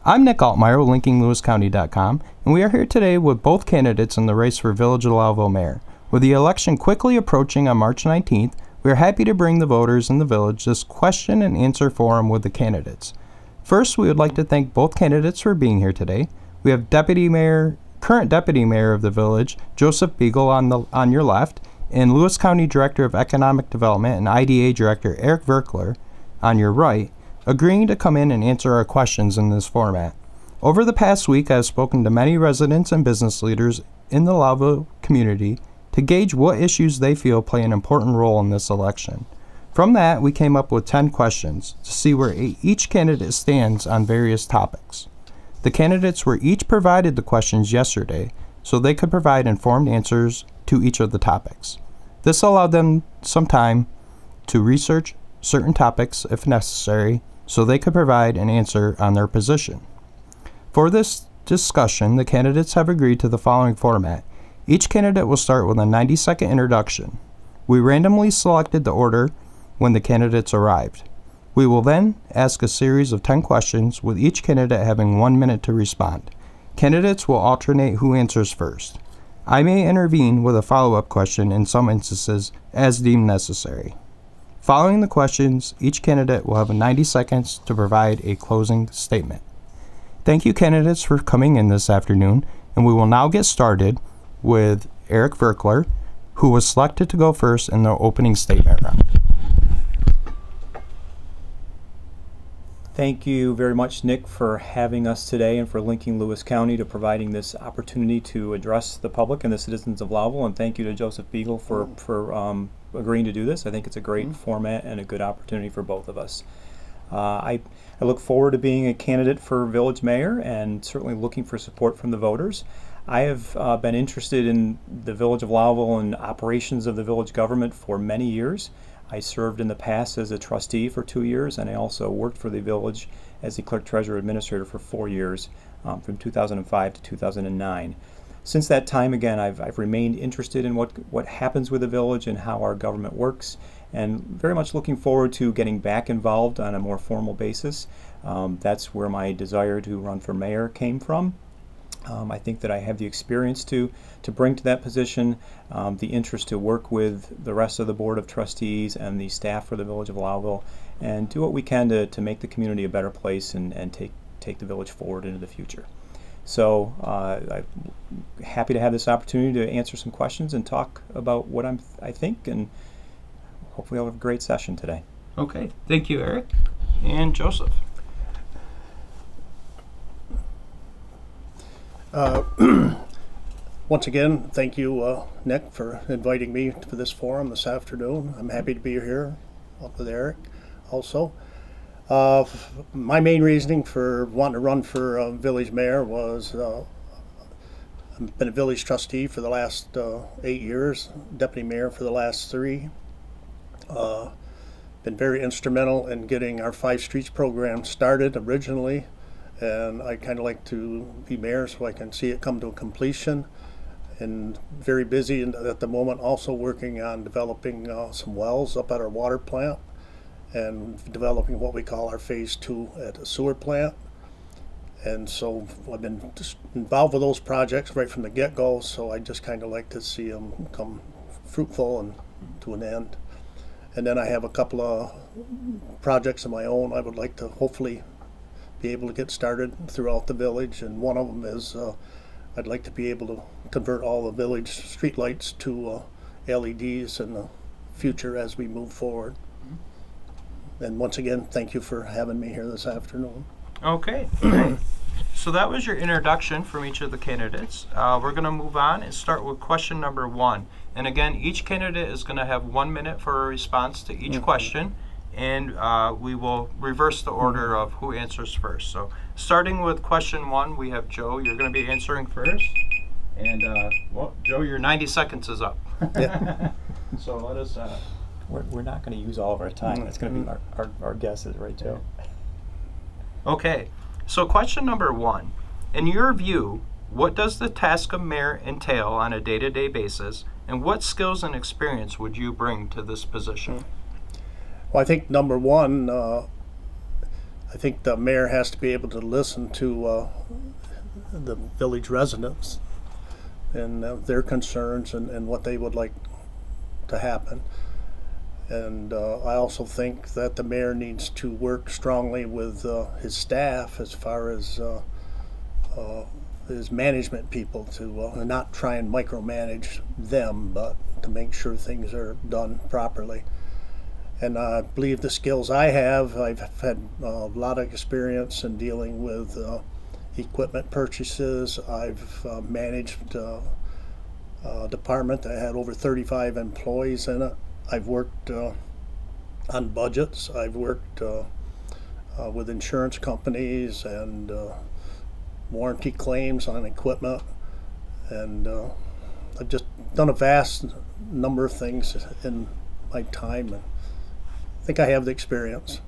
I'm Nick Altmeyer with linkinglewiscounty.com, and we are here today with both candidates in the race for Village of Lowville Mayor. With the election quickly approaching on March 19th, we are happy to bring the voters in the village this question and answer forum with the candidates. First, we would like to thank both candidates for being here today. We have current Deputy Mayor of the village, Joseph Beagle on your left, and Lewis County Director of Economic Development and IDA Director Eric Verkler on your right, agreeing to come in and answer our questions in this format. Over the past week, I have spoken to many residents and business leaders in the Lowville community to gauge what issues they feel play an important role in this election. From that, we came up with 10 questions to see where each candidate stands on various topics. The candidates were each provided the questions yesterday, so they could provide informed answers to each of the topics. This allowed them some time to research certain topics if necessary, so they could provide an answer on their position. For this discussion, the candidates have agreed to the following format. Each candidate will start with a 90-second introduction. We randomly selected the order when the candidates arrived. We will then ask a series of 10 questions, with each candidate having 1 minute to respond. Candidates will alternate who answers first. I may intervene with a follow-up question in some instances as deemed necessary. Following the questions, each candidate will have 90 seconds to provide a closing statement. Thank you, candidates, for coming in this afternoon, and we will now get started with Eric Verkler, who was selected to go first in the opening statement round. Thank you very much, Nick, for having us today and for linking Lewis County to providing this opportunity to address the public and the citizens of Lowville. And thank you to Joseph Beagle for agreeing to do this. I think it's a great format and a good opportunity for both of us. I look forward to being a candidate for village mayor and certainly looking for support from the voters. I have been interested in the village of Lowville and operations of the village government for many years. I served in the past as a trustee for 2 years, and I also worked for the village as the clerk treasurer administrator for 4 years, from 2005 to 2009. Since that time, again, I've remained interested in what happens with the village and how our government works, and very much looking forward to getting back involved on a more formal basis. That's where my desire to run for mayor came from. I think that I have the experience to bring to that position, the interest to work with the rest of the Board of Trustees and the staff for the Village of Lowville, and do what we can to make the community a better place and take the village forward into the future. So I'm happy to have this opportunity to answer some questions and talk about what I think, and hopefully I'll have a great session today. Okay, thank you, Eric. And Joseph. Once again, thank you, Nick, for inviting me for this forum this afternoon. I'm happy to be here with Eric also. My main reasoning for wanting to run for village mayor was I've been a village trustee for the last 8 years, deputy mayor for the last 3. Been very instrumental in getting our 5 Streets program started originally. And I kind of like to be mayor so I can see it come to a completion. And very busy at the moment, also working on developing some wells up at our water plant and developing what we call our phase 2 at a sewer plant. And so I've been just involved with those projects right from the get-go, so I just kind of like to see them come fruitful and to an end. And then I have a couple of projects of my own I would like to hopefully be able to get started throughout the village, and one of them is I'd like to be able to convert all the village streetlights to LEDs in the future as we move forward. And once again, thank you for having me here this afternoon. Okay, so that was your introduction from each of the candidates. We're going to move on and start with question number 1. And again, each candidate is going to have 1 minute for a response to each question. And we will reverse the order of who answers first. So starting with question 1, we have Joe. You're going to be answering first. And well, Joe, your 90 seconds is up. Yeah. So let us... We're not going to use all of our time. That's going to be our guesses, right, Joe? Okay, so question number 1. In your view, what does the task of mayor entail on a day-to-day basis, and what skills and experience would you bring to this position? Well, I think number one, I think the mayor has to be able to listen to the village residents and their concerns and what they would like to happen. And I also think that the mayor needs to work strongly with his staff as far as his management people to not try and micromanage them, but to make sure things are done properly. And I believe the skills I have, I've had a lot of experience in dealing with equipment purchases. I've managed a department that had over 35 employees in it. I've worked on budgets. I've worked with insurance companies and warranty claims on equipment. And I've just done a vast number of things in my time, and I think I have the experience.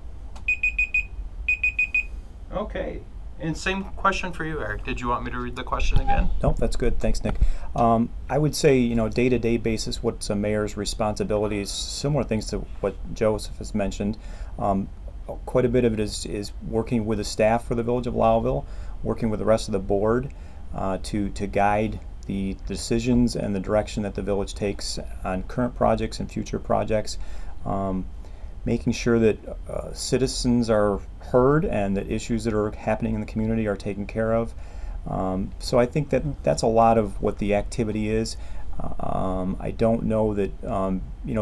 Okay. And same question for you, Eric. Did you want me to read the question again? Nope, that's good. Thanks, Nick. I would say, day-to-day basis, what's a mayor's responsibilities, similar things to what Joseph has mentioned. Quite a bit of it is working with the staff for the Village of Lowville, working with the rest of the board to guide the decisions and the direction that the village takes on current projects and future projects. Making sure that citizens are heard and that issues that are happening in the community are taken care of. So I think that's a lot of what the activity is. I don't know that,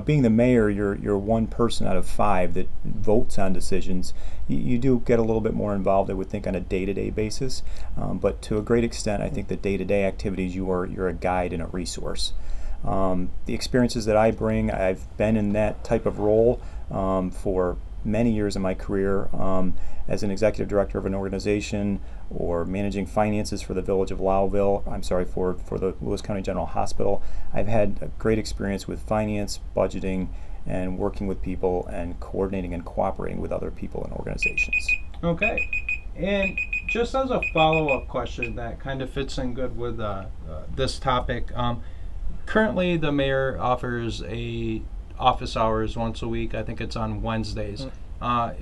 being the mayor, you're one person out of 5 that votes on decisions. You do get a little bit more involved, I would think, on a day-to-day basis. But to a great extent, I think the day-to-day activities, you're a guide and a resource. The experiences that I bring, I've been in that type of role for many years in my career as an executive director of an organization or managing finances for the Village of Lowville, for the Lewis County General Hospital. I've had a great experience with finance, budgeting, and working with people and coordinating and cooperating with other people and organizations. Okay. And just as a follow-up question that kind of fits in good with this topic, currently the mayor offers office hours once a week. I think it's on Wednesdays.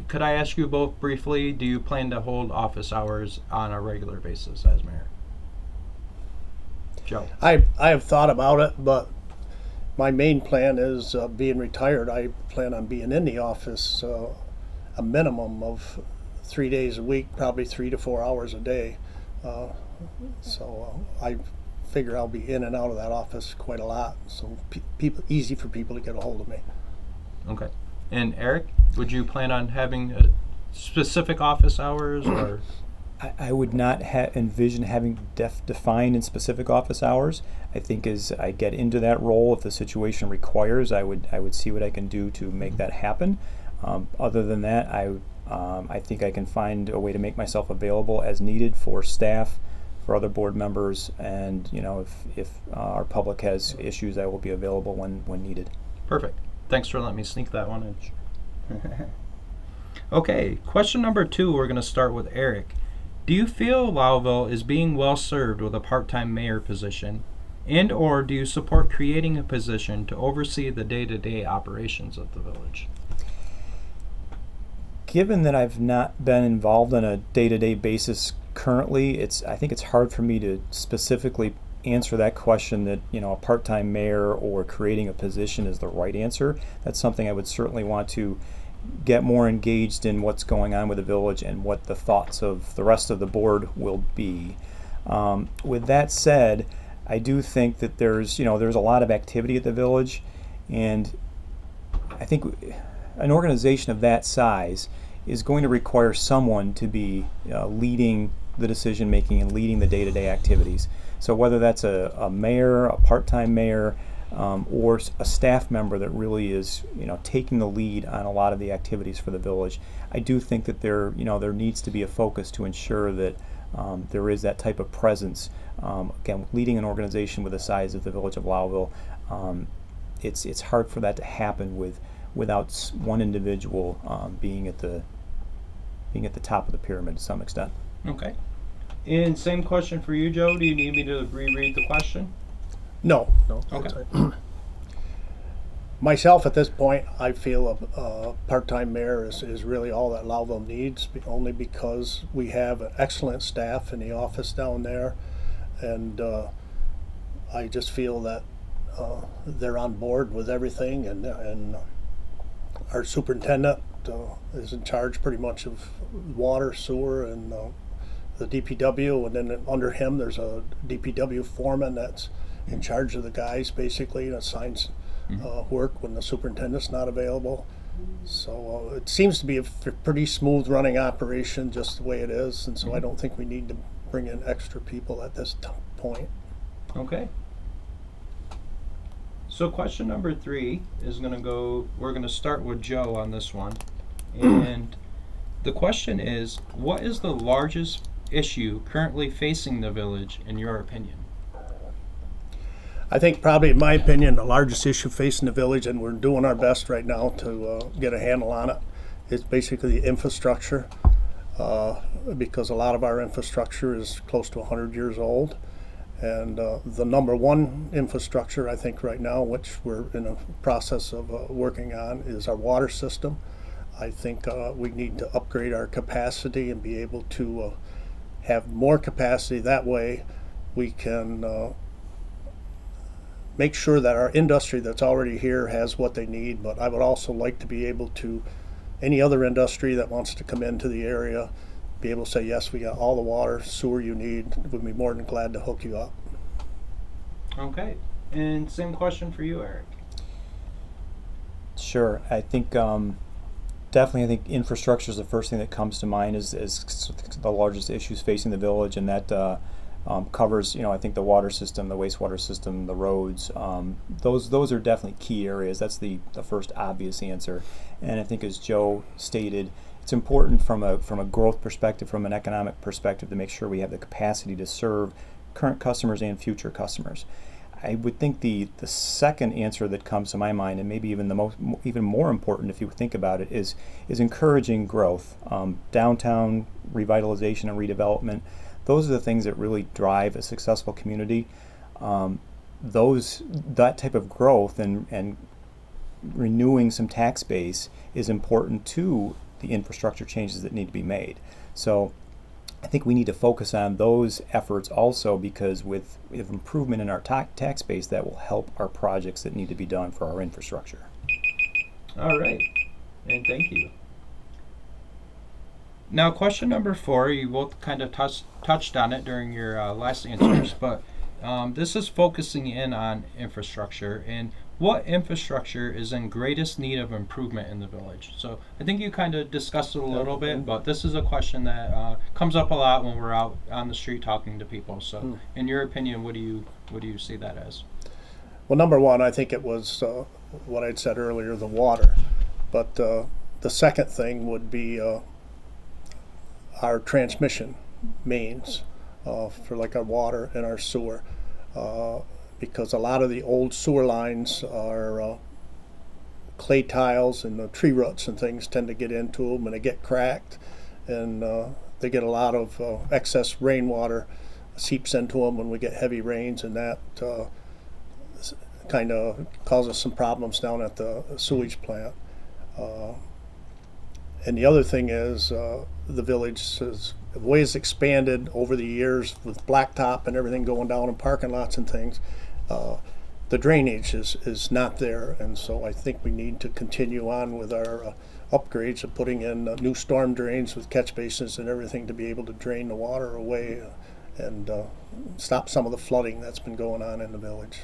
Could I ask you both briefly, do you plan to hold office hours on a regular basis as mayor? Joe? I have thought about it, but my main plan is being retired. I plan on being in the office a minimum of 3 days a week, probably 3 to 4 hours a day. So I figure I'll be in and out of that office quite a lot, so easy for people to get a hold of me. Okay. And Eric, would you plan on having specific office hours, or? I would not envision having defined and specific office hours. I think as I get into that role, if the situation requires, I would see what I can do to make that happen. Other than that, I think I can find a way to make myself available as needed for staff, for other board members, and if our public has issues, I will be available when needed. Perfect. Thanks for letting me sneak that one in. Okay, question number 2, we're going to start with Eric. Do you feel Lowville is being well served with a part-time mayor position, and or do you support creating a position to oversee the day-to-day operations of the village? Given that I've not been involved on a day-to-day basis currently, I think it's hard for me to specifically answer that question that a part-time mayor or creating a position is the right answer. That's something I would certainly want to get more engaged in, what's going on with the village and what the thoughts of the rest of the board will be. With that said, I do think that there's a lot of activity at the village, and I think an organization of that size is going to require someone to be leading the decision making and leading the day-to-day activities. So whether that's a mayor, a part-time mayor, or a staff member that really is taking the lead on a lot of the activities for the village, I do think that there needs to be a focus to ensure that there is that type of presence. Again, leading an organization with the size of the Village of Lowville, it's hard for that to happen without one individual being at the top of the pyramid to some extent. Okay. And same question for you, Joe. Do you need me to reread the question? No. Okay. Myself, at this point, I feel a part-time mayor is really all that Lowville needs, only because we have an excellent staff in the office down there, and I just feel that they're on board with everything, and our superintendent is in charge pretty much of water, sewer, and the DPW, and then under him there's a DPW foreman that's in charge of the guys basically, and assigns work when the superintendent's not available. So it seems to be a pretty smooth running operation just the way it is, and so I don't think we need to bring in extra people at this point. Okay. So question number 3 is going to go, we're going to start with Joe on this one. And the question is, what is the largest issue currently facing the village in your opinion? I think probably, in my opinion, the largest issue facing the village, and we're doing our best right now to get a handle on it, is basically the infrastructure, because a lot of our infrastructure is close to 100 years old. And the number one infrastructure, I think, right now, which we're in a process of working on, is our water system. I think we need to upgrade our capacity and be able to have more capacity. That way we can make sure that our industry that's already here has what they need, but I would also like to be able to, any other industry that wants to come into the area, be able to say, yes, we got all the water, sewer you need. We'd be more than glad to hook you up. Okay. And same question for you, Eric. Sure. I think definitely, I think infrastructure is the first thing that comes to mind is the largest issues facing the village, and that covers, I think the water system, the wastewater system, the roads. Those are definitely key areas. That's the first obvious answer. And I think, as Joe stated, it's important from a growth perspective, from an economic perspective, to make sure we have the capacity to serve current customers and future customers. I would think the second answer that comes to my mind, and maybe even more important if you think about it, is encouraging growth. Downtown revitalization and redevelopment, those are the things that really drive a successful community. That type of growth and renewing some tax base is important to the infrastructure changes that need to be made. So I think we need to focus on those efforts also, because with improvement in our tax base, that will help our projects that need to be done for our infrastructure. All right, and thank you. Now, question number 4, you both kind of touched on it during your last answers, but this is focusing in on infrastructure, and what infrastructure is in greatest need of improvement in the village? So I think you kind of discussed it a little bit, but this is a question that comes up a lot when we're out on the street talking to people. So in your opinion, what do you see that as? Well, number one, I think it was what I'd said earlier, the water. But the second thing would be our transmission mains for like our water and our sewer. Because a lot of the old sewer lines are clay tiles, and the tree roots and things tend to get into them, and they get cracked, and they get a lot of excess rainwater seeps into them when we get heavy rains, and that kind of causes some problems down at the sewage plant. And the other thing is the village has ways expanded over the years with blacktop and everything going down in parking lots and things. The drainage is not there, and so I think we need to continue on with our upgrades of putting in new storm drains with catch basins and everything to be able to drain the water away and stop some of the flooding that's been going on in the village.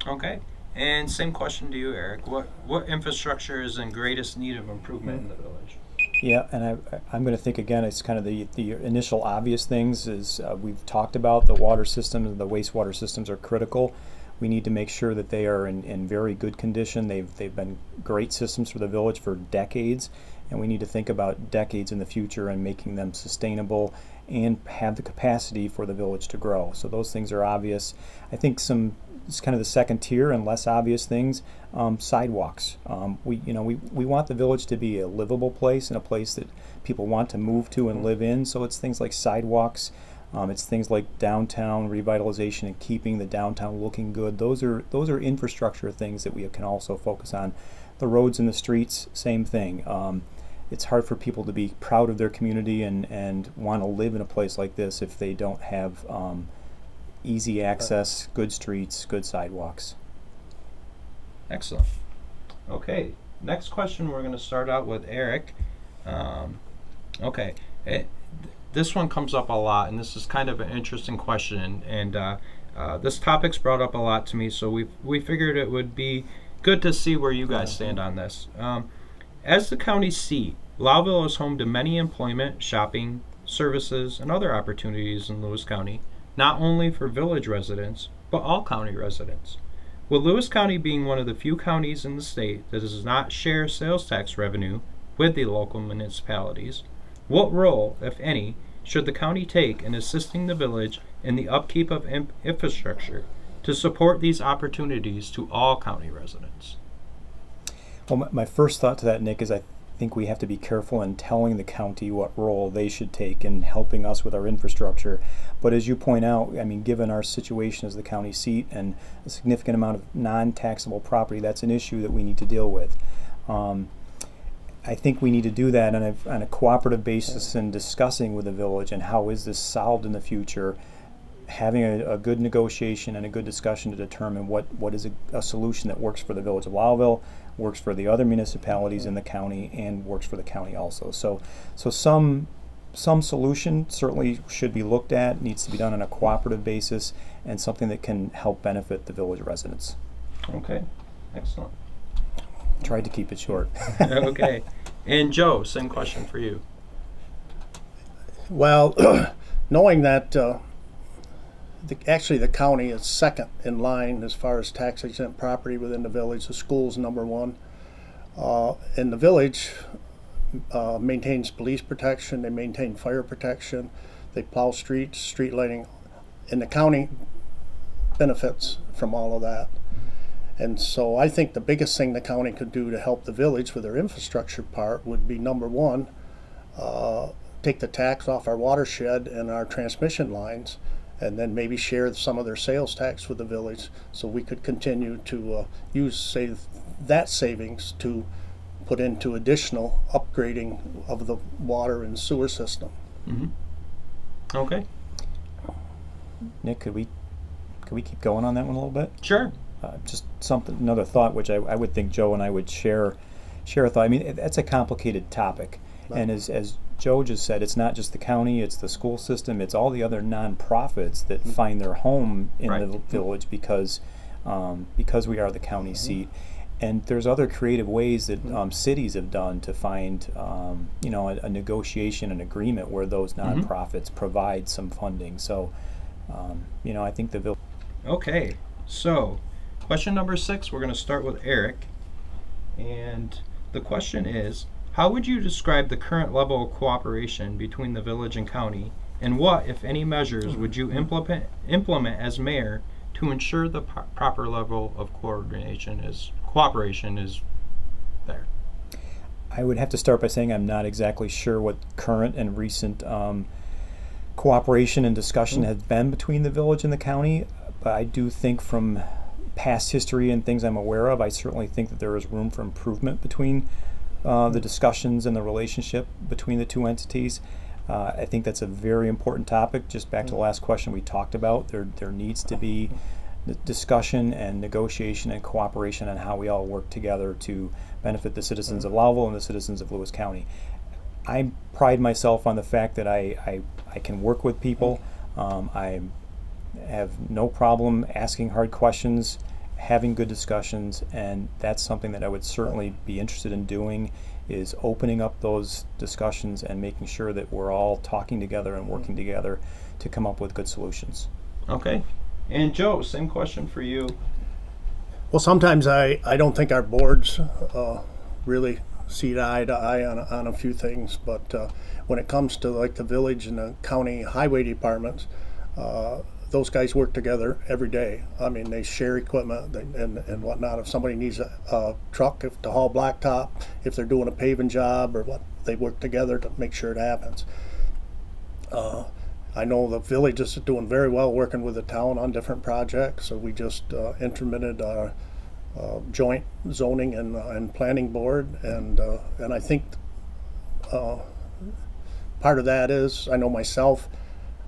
Okay, and same question to you, Eric. What infrastructure is in greatest need of improvement in the village? Yeah, and I'm going to think again, it's kind of the initial obvious things is we've talked about the water systems and the wastewater systems are critical. We need to make sure that they are in very good condition. They've been great systems for the village for decades, and we need to think about decades in the future and making them sustainable and have the capacity for the village to grow. So those things are obvious. I think it's kind of the second tier and less obvious things. Sidewalks. We want the village to be a livable place and a place that people want to move to and live in. So it's things like sidewalks, It's things like downtown revitalization and keeping the downtown looking good. Those are infrastructure things that we can also focus on. The roads and the streets, same thing. It's hard for people to be proud of their community and want to live in a place like this if they don't have easy access, good streets, good sidewalks. Excellent. Okay, next question we're going to start out with Eric. This one comes up a lot, and this is kind of an interesting question, and this topic's brought up a lot to me, so we figured it would be good to see where you guys stand on this. As the county seat, Lowville is home to many employment, shopping, services, and other opportunities in Lewis County, not only for village residents, but all county residents. With Lewis County being one of the few counties in the state that does not share sales tax revenue with the local municipalities, what role, if any, should the county take in assisting the village in the upkeep of infrastructure to support these opportunities to all county residents? Well, my first thought to that, Nick, is I think we have to be careful in telling the county what role they should take in helping us with our infrastructure. But as you point out, I mean, given our situation as the county seat and a significant amount of non-taxable property, that's an issue that we need to deal with. I think we need to do that on a cooperative basis and discussing with the village and how is this solved in the future, having a good negotiation and a good discussion to determine what is a solution that works for the village of Lowville, works for the other municipalities in the county, and works for the county also. So some solution certainly should be looked at, needs to be done on a cooperative basis, and something that can help benefit the village residents. Okay, excellent. Tried to keep it short. Okay. And Joe, same question for you. Well, knowing that actually the county is second in line as far as tax exempt property within the village, the school's number one. And the village maintains police protection, they maintain fire protection, they plow streets, street lighting, and the county benefits from all of that. And so I think the biggest thing the county could do to help the village with their infrastructure part would be, number one, take the tax off our watershed and our transmission lines, and then maybe share some of their sales tax with the village, so we could continue to use that savings to put into additional upgrading of the water and sewer system. Mm-hmm. Okay. Nick, could we keep going on that one a little bit? Sure. Just another thought, which I would think Joe and I would share a thought. I mean, that's a complicated topic, right. And as Joe just said, it's not just the county, it's the school system, it's all the other nonprofits that find their home in the village because we are the county seat. And there's other creative ways that cities have done to find a negotiation, an agreement where those nonprofits provide some funding. So I think the village. Okay, so question number 6, we're going to start with Eric, and the question is, how would you describe the current level of cooperation between the village and county, and what, if any, measures would you implement as mayor to ensure the proper level of cooperation is there? I would have to start by saying I'm not exactly sure what current and recent cooperation and discussion has been between the village and the county, but I do think from past history and things I'm aware of, I certainly think that there is room for improvement between the discussions and the relationship between the two entities. I think that's a very important topic. Just back to the last question we talked about, there needs to be discussion and negotiation and cooperation on how we all work together to benefit the citizens of Lowville and the citizens of Lewis County. I pride myself on the fact that I can work with people. I have no problem asking hard questions, having good discussions, and that's something that I would certainly be interested in doing, is opening up those discussions and making sure that we're all talking together and working together to come up with good solutions. Okay. And Joe, same question for you. Well, sometimes I don't think our boards really see eye to eye on a few things, but when it comes to like the village and the county highway departments, those guys work together every day. I mean, they share equipment and whatnot. If somebody needs a truck to haul blacktop, if they're doing a paving job or what, they work together to make sure it happens. I know the village is doing very well working with the town on different projects. So we just implemented our joint zoning and planning board, and I think part of that is, I know myself,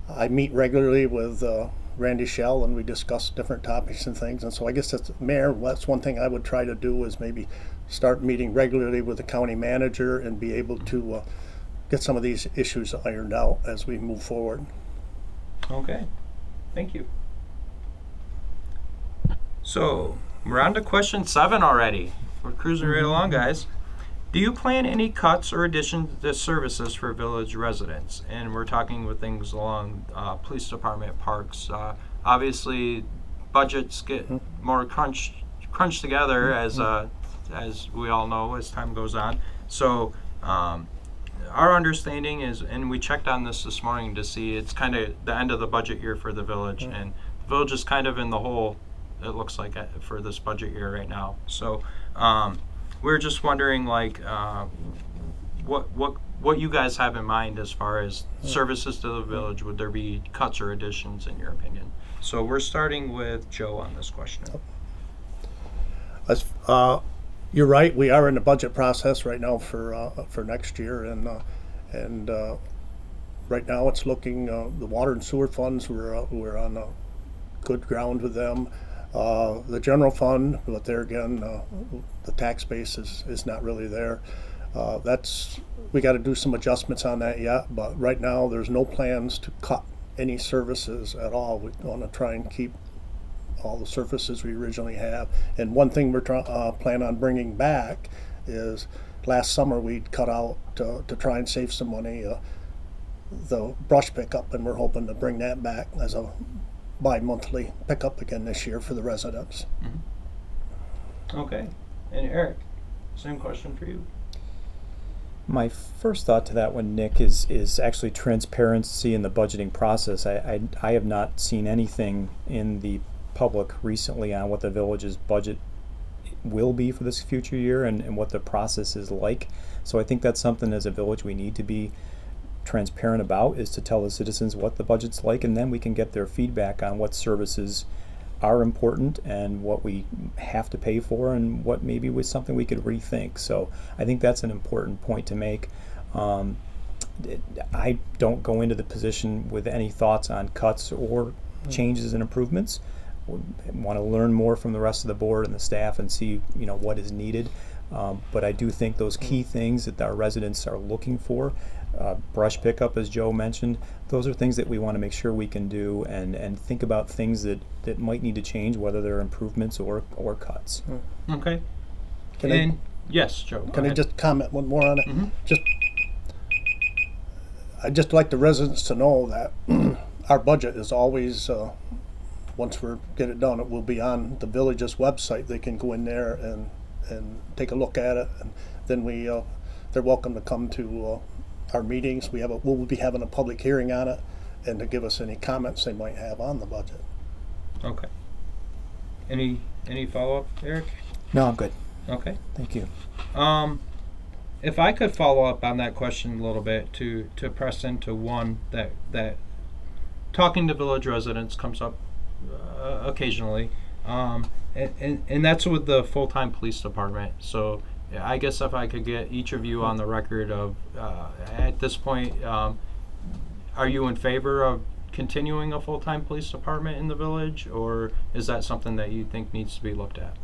I meet regularly with Randy Shell, and we discuss different topics and things. And so I guess that's, Mayor, that's one thing I would try to do, is maybe start meeting regularly with the county manager and be able to get some of these issues ironed out as we move forward. Okay, thank you. So we're on to question 7 already. We're cruising right along, guys. Do you plan any cuts or additions to services for village residents? And we're talking with things along police department, parks. Obviously, budgets get more crunched together as we all know as time goes on. So our understanding is, and we checked on this morning to see, it's kind of the end of the budget year for the village, and the village is kind of in the hole, it looks like, for this budget year right now. So we're just wondering, like, what you guys have in mind as far as services to the village. Would there be cuts or additions in your opinion? So we're starting with Joe on this question. You're right. We are in the budget process right now for next year, and right now it's looking, the water and sewer funds, we're on good ground with them. The general fund, but there again, the tax base is not really there. We got to do some adjustments on that yet, but right now there's no plans to cut any services at all. We want to try and keep all the services we originally have. And one thing we're plan on bringing back is, last summer we'd cut out to try and save some money, the brush pickup, and we're hoping to bring that back as a bi-monthly pickup again this year for the residents. Okay. And Eric, same question for you. My first thought to that one, Nick, is actually transparency in the budgeting process. I have not seen anything in the public recently on what the village's budget will be for this future year and what the process is like. So I think that's something as a village we need to be transparent about, is to tell the citizens what the budget's like, and then we can get their feedback on what services are important and what we have to pay for and what maybe was something we could rethink. So I think that's an important point to make. I don't go into the position with any thoughts on cuts or changes and improvements. Want to learn more from the rest of the board and the staff and see, what is needed. But I do think those key things that our residents are looking for, brush pickup, as Joe mentioned, those are things that we want to make sure we can do, and think about things that might need to change, whether they're improvements or cuts. Okay. Yes, Joe. Can I just comment one more on it? I'd just like the residents to know that our budget is always, once we get it done, it will be on the village's website. They can go in there and take a look at it, and then they're welcome to come to our meetings. We'll be having a public hearing on it, and to give us any comments they might have on the budget. Okay. Any follow-up, Eric? No, I'm good. Okay. Thank you. If I could follow up on that question a little bit to press into one that talking to village residents comes up occasionally, and that's with the full-time police department. So I guess if I could get each of you on the record of, at this point, are you in favor of continuing a full-time police department in the village, or is that something that you think needs to be looked at?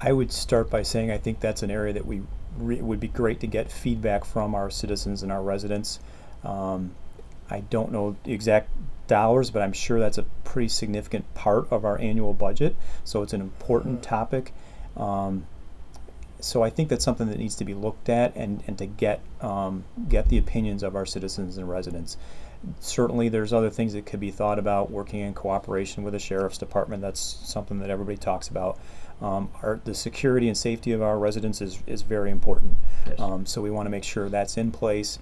I would start by saying I think that's an area that would be great to get feedback from our citizens and our residents. I don't know the exact dollars, but I'm sure that's a pretty significant part of our annual budget, so it's an important topic. So I think that's something that needs to be looked at, and to get the opinions of our citizens and residents. Certainly there's other things that could be thought about, working in cooperation with the sheriff's department. That's something that everybody talks about. The security and safety of our residents is very important. Yes. So we want to make sure that's in place,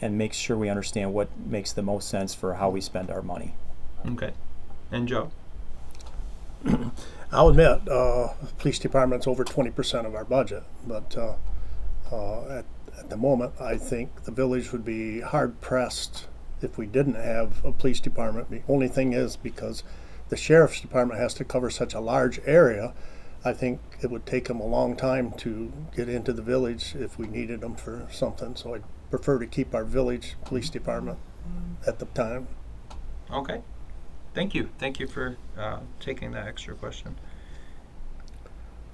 and make sure we understand what makes the most sense for how we spend our money. Okay. And Joe? I'll admit, police department's over 20% of our budget, but at the moment, I think the village would be hard pressed if we didn't have a police department. The only thing is, because the sheriff's department has to cover such a large area, I think it would take them a long time to get into the village if we needed them for something. So I'd prefer to keep our village police department at the time. Okay. Thank you. Thank you for taking that extra question.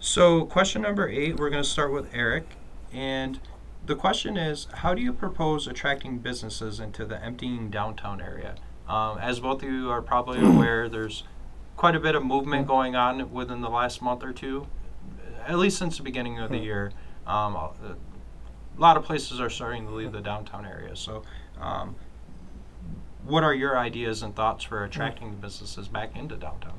So question number 8, we're going to start with Eric. And the question is, how do you propose attracting businesses into the emptying downtown area? As both of you are probably aware, there's quite a bit of movement going on within the last month or two, at least since the beginning of the year. A lot of places are starting to leave the downtown area. So what are your ideas and thoughts for attracting the businesses back into downtown?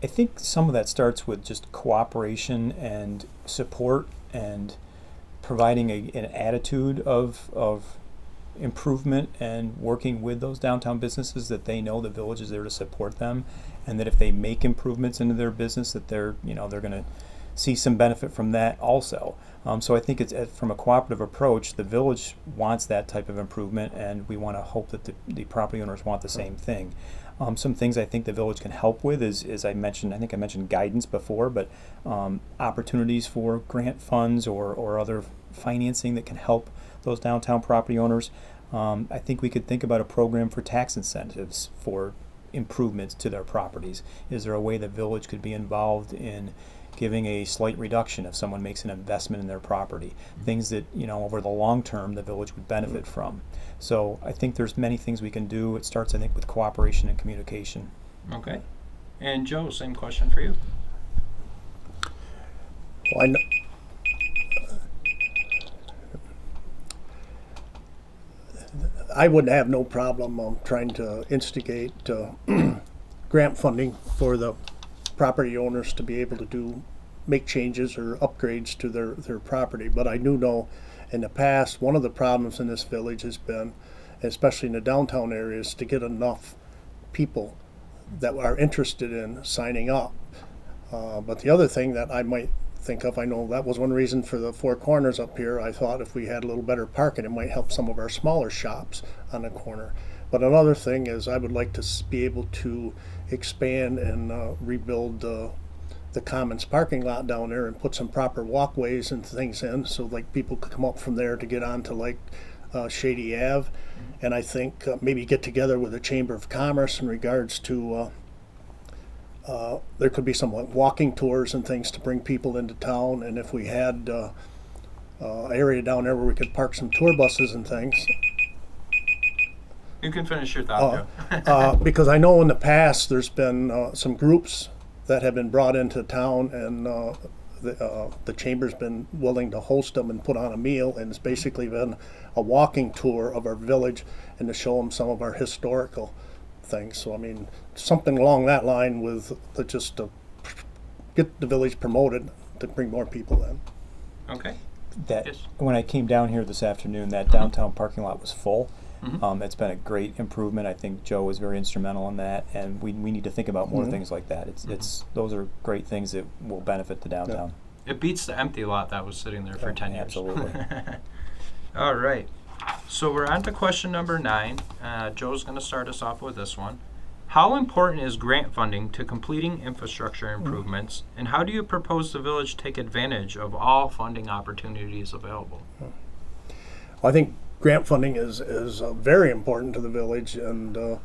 I think some of that starts with just cooperation and support and providing an attitude of improvement and working with those downtown businesses, that they know the village is there to support them, and that if they make improvements into their business, that they're going to see some benefit from that also. So I think it's from a cooperative approach. The village wants that type of improvement, and we want to hope that the property owners want the same thing. Some things I think the village can help with is I think I mentioned guidance before, but opportunities for grant funds or other financing that can help those downtown property owners. I think we could think about a program for tax incentives for improvements to their properties. Is there a way the village could be involved in giving a slight reduction if someone makes an investment in their property? Things that, over the long term the village would benefit from. So I think there's many things we can do. It starts, I think, with cooperation and communication. Okay. And Joe, same question for you. Well, I would have no problem trying to instigate grant funding for the property owners to be able to make changes or upgrades to their property. But I do know in the past, one of the problems in this village has been, especially in the downtown areas, to get enough people that are interested in signing up. But the other thing that I might think of, I know that was one reason for the Four Corners up here. I thought if we had a little better parking, it might help some of our smaller shops on the corner. But another thing is, I would like to be able to expand and rebuild the Commons parking lot down there and put some proper walkways and things in, so like people could come up from there to get onto like Shady Ave. And I think maybe get together with the Chamber of Commerce in regards to there could be some like walking tours and things to bring people into town. And if we had area down there where we could park some tour buses and things. You can finish your thought, Joe. Because I know in the past there's been some groups that have been brought into town, and the chamber's been willing to host them and put on a meal, and it's basically been a walking tour of our village and to show them some of our historical things. So I mean, something along that line with just to get the village promoted to bring more people in. Okay. Yes. When I came down here this afternoon, that downtown parking lot was full. It's been a great improvement. I think Joe was very instrumental in that, and we need to think about more things like that. Those are great things that will benefit the downtown. It beats the empty lot that was sitting there for 10 years. Absolutely. All right. So we're on to question number 9. Joe's going to start us off with this one. How important is grant funding to completing infrastructure improvements, and how do you propose the village take advantage of all funding opportunities available? Well, I think grant funding is very important to the village, and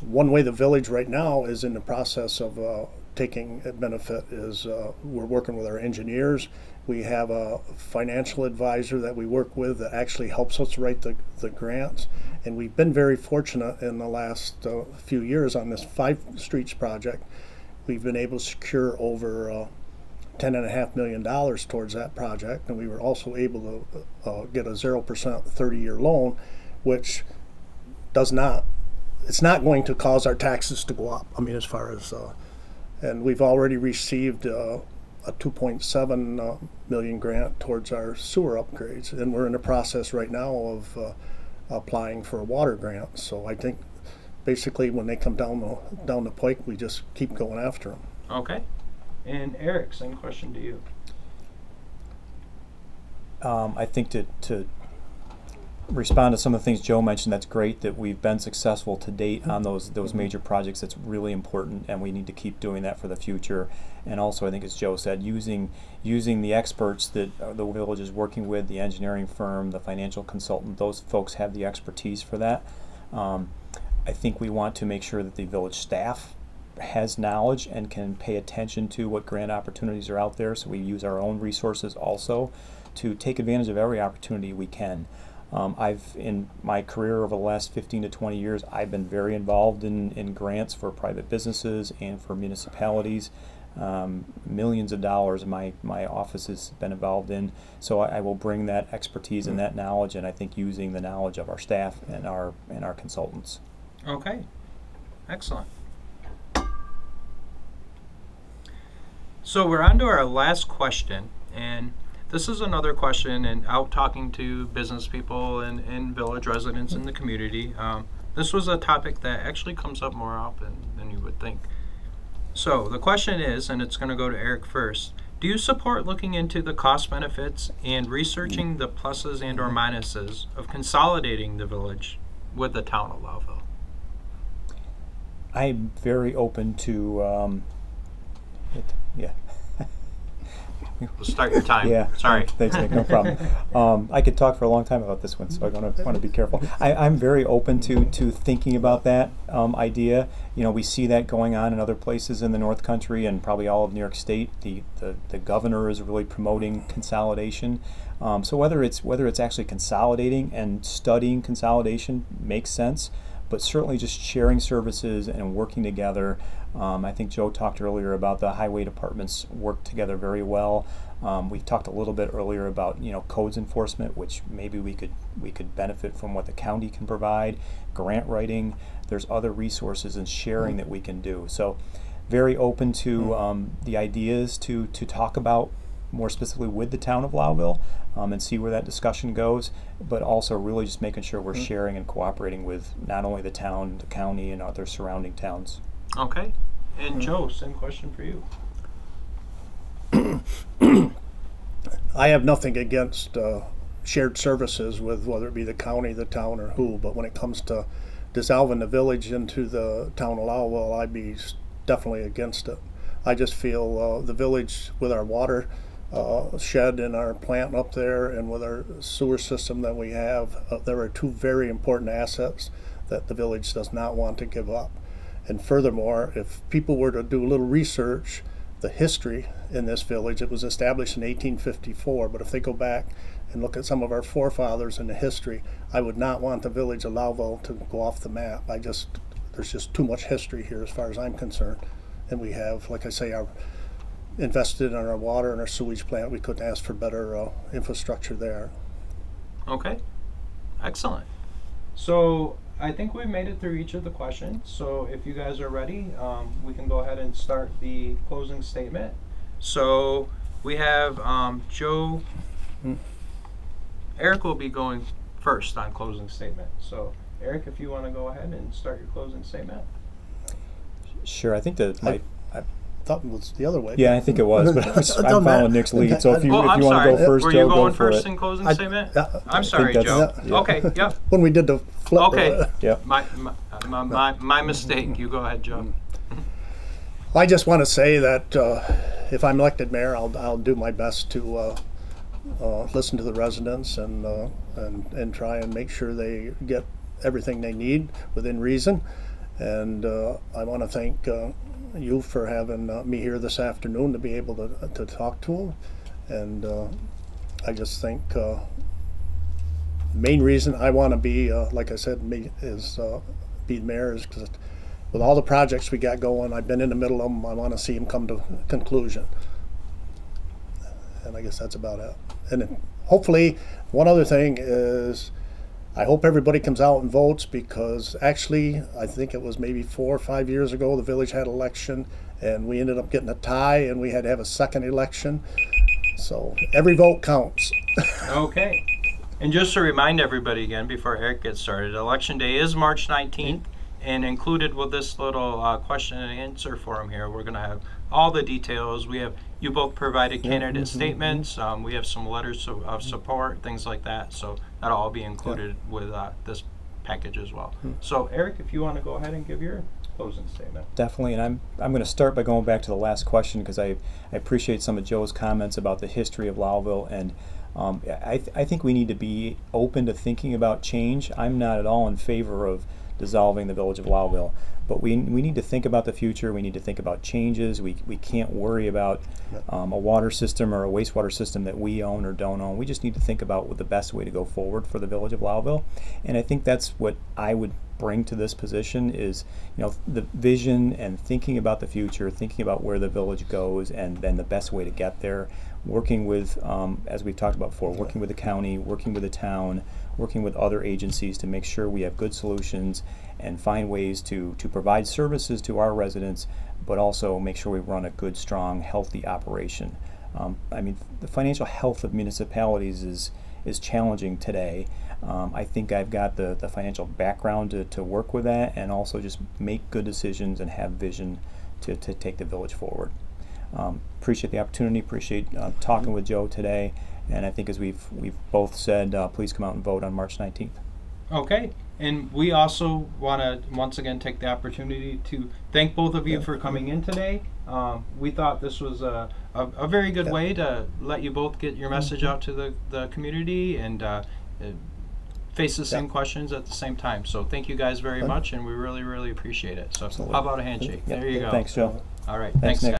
one way the village right now is in the process of taking benefit is we're working with our engineers. We have a financial advisor that we work with that actually helps us write the grants, and we've been very fortunate in the last few years on this 5 Streets project. We've been able to secure over $10.5 million towards that project, and we were also able to get a 0% 30-year loan, which it's not going to cause our taxes to go up. I mean, as far as and we've already received a 2.7 million grant towards our sewer upgrades, and we're in the process right now of applying for a water grant. So I think basically when they come down the pike, we just keep going after them. Okay. And Eric, same question to you. I think to respond to some of the things Joe mentioned, that's great that we've been successful to date on those major projects. That's really important, and we need to keep doing that for the future. And also, I think, as Joe said, using the experts that the village is working with, the engineering firm, the financial consultant, those folks have the expertise for that. I think we want to make sure that the village staff has knowledge and can pay attention to what grant opportunities are out there, so we use our own resources also to take advantage of every opportunity we can. In my career over the last 15 to 20 years, I've been very involved in grants for private businesses and for municipalities. Millions of dollars my office has been involved in. So I will bring that expertise and that knowledge, and I think using the knowledge of our staff and our consultants. Okay, excellent. So we're on to our last question, and this is another question, and out talking to business people and village residents in the community. This was a topic that actually comes up more often than you would think. So the question is, and it's going to go to Eric first, do you support looking into the cost benefits and researching the pluses and or minuses of consolidating the village with the town of Lowville? I'm very open to, yeah. We'll start your time. Yeah. Sorry. Thanks, Nick. No problem. I could talk for a long time about this one, so I want to be careful. I'm very open to thinking about that idea. You know, we see that going on in other places in the North Country and probably all of New York State. The governor is really promoting consolidation. So whether it's actually consolidating and studying consolidation makes sense, but certainly just sharing services and working together. I think Joe talked earlier about the highway departments work together very well. We've talked a little bit earlier about codes enforcement, which maybe we could benefit from what the county can provide. Grant writing, there's other resources and sharing that we can do. So very open to the ideas to talk about more specifically with the town of Lowville and see where that discussion goes, but also really just making sure we're sharing and cooperating with not only the town, the county, and other surrounding towns. Okay. And Joe, same question for you. I have nothing against shared services with whether it be the county, the town, or who, but when it comes to dissolving the village into the town of Lowville, I'd be definitely against it. I just feel the village with our water shed and our plant up there and with our sewer system that we have, there are two very important assets that the village does not want to give up. And furthermore, if people were to do a little research, the history in this village, it was established in 1854, but if they go back and look at some of our forefathers in the history, I would not want the village of Lowville to go off the map. There's just too much history here as far as I'm concerned. And we have, like I say, invested in our water and our sewage plant. We couldn't ask for better infrastructure there. Okay, excellent. So I think we've made it through each of the questions. So if you guys are ready, we can go ahead and start the closing statement. So we have Joe. Eric will be going first on closing statement. So Eric, if you want to go ahead and start your closing statement. Sure. I think that I thought it was the other way. Yeah, I think it was, but I'm following Nick's lead. So if you want to go first, Were Joe, you going go for first it. in closing statement? I'm I sorry, think Joe. that's- yeah. Okay, yep. When we did the flip. Okay, Yep. my mistake. You go ahead, Joe. I just want to say that if I'm elected mayor, I'll do my best to listen to the residents and try and make sure they get everything they need within reason. And I want to thank you for having me here this afternoon to be able to talk to them. And I just think the main reason I want to be, like I said, be mayor is because with all the projects we got going, I've been in the middle of them. I want to see them come to conclusion. And I guess that's about it. And then hopefully, one other thing is, I hope everybody comes out and votes, because actually, I think it was maybe 4 or 5 years ago, the village had an election, and we ended up getting a tie, and we had to have a second election. So every vote counts. Okay. And just to remind everybody again before Eric gets started, Election Day is March 19th, And included with this little question and answer form here, we're going to have all the details. We have, you both provided candidate statements. We have some letters of support, things like that. So that'll all be included with this package as well. So Eric, if you want to go ahead and give your closing statement. Definitely, and I'm going to start by going back to the last question, because I appreciate some of Joe's comments about the history of Lowville, and I think we need to be open to thinking about change. I'm not at all in favor of dissolving the village of Lowville, but we need to think about the future. We need to think about changes. We can't worry about a water system or a wastewater system that we own or don't own. We just need to think about what the best way to go forward for the village of Lowville, and I think that's what I would bring to this position is, you know, the vision and thinking about the future, thinking about where the village goes, and then the best way to get there. Working with, as we've talked about before, working with the county, working with the town, working with other agencies to make sure we have good solutions and find ways to provide services to our residents, but also make sure we run a good, strong, healthy operation. I mean, the financial health of municipalities is challenging today. I think I've got the financial background to work with that, and also just make good decisions and have vision to take the village forward. Appreciate the opportunity, appreciate talking with Joe today, and I think as we've both said, please come out and vote on March 19th. Okay, and we also want to once again take the opportunity to thank both of you for coming in today. We thought this was a very good way to let you both get your message out to the community and face the same questions at the same time. So thank you guys very much, and we really, really appreciate it. So how about a handshake? There you go. Thanks, Joe. All right, thanks guys.